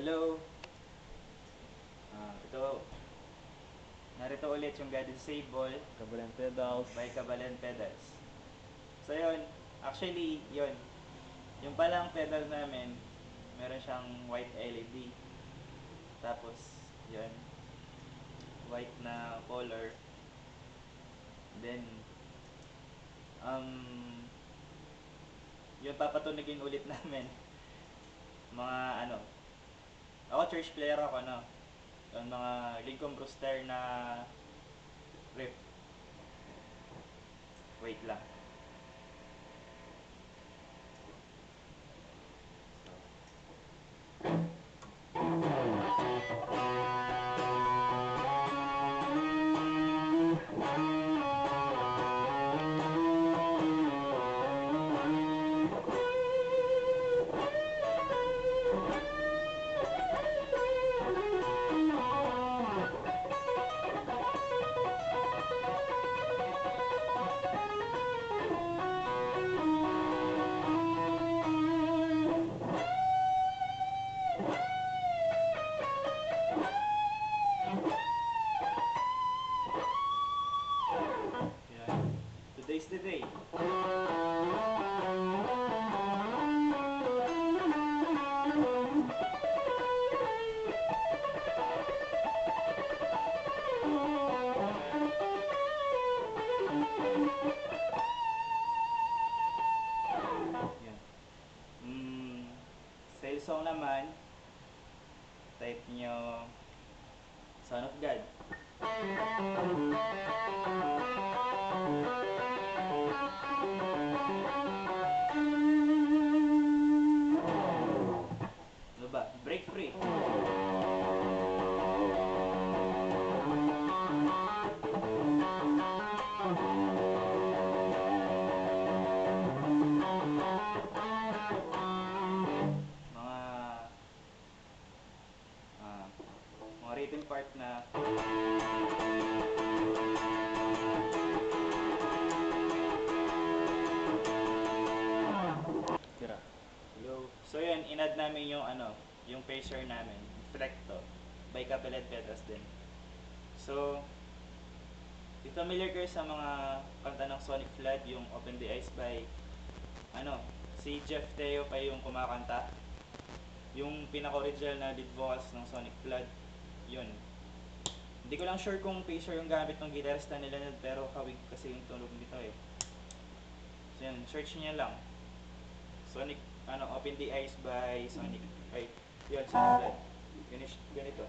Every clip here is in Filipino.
Hello. Ito, narito ulit yung guided disable Kabalen pedals. by Kabalen Pedals. So yun, actually yun, yung palang pedal namin, meron siyang white LED. Tapos yun, white na color. Then yun papatunigin ulit namin. Mga ano, ako church player ako, no. Yung mga Lincoln Brewster na rip. Wait lang. Today's the day. Yan. Sales song naman, type nyo Son of God. Ano ba? Break free. Mga written part na Tira. hello. So yun, inad namin yung yung phaser namin, Flecto, by Kabalen Pedals din. So, if familiar kayo sa mga kanta ng Sonic Flood, yung Open the Eyes by si Jeff Teo pa yung kumakanta. Yung pinaka-original na lead vocals ng Sonic Flood, yun. Hindi ko lang sure kung phaser yung gamit ng gitarista nila, pero hawig kasi yung tunog nito eh. So yun, search niya lang. Sonic, Open the Eyes by Sonic. Ay, yun, Sonic Flood. Ganito.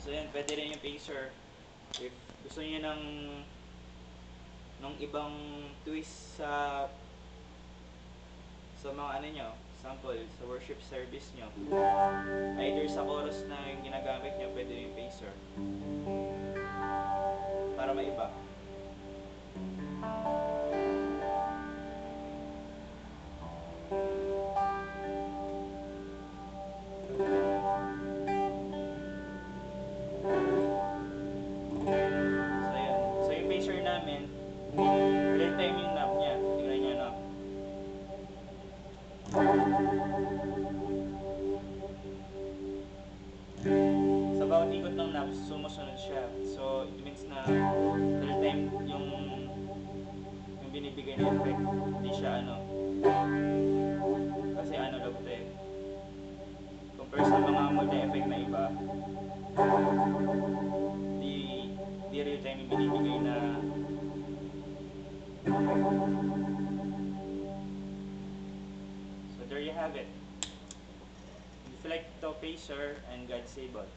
So yan, pwede rin yung phaser. If gusto niyo ng ibang twist sa mga nyo, sample, sa worship service nyo, either sa chorus na yung ginagamit nyo, pwede yung phaser. Para maiba. So yung phaser namin, real time yung knob niya. Tingnan nyo, no? Sa bawat ikot ng knob, sumusunod siya. So, it means na real time yung binibigay na effect. Hindi siya kasi analog to eh. Compare sa mga multi-effect na iba, di, di real time yung binibigay na effect. So there you have it. If you like to phaser and God Sable.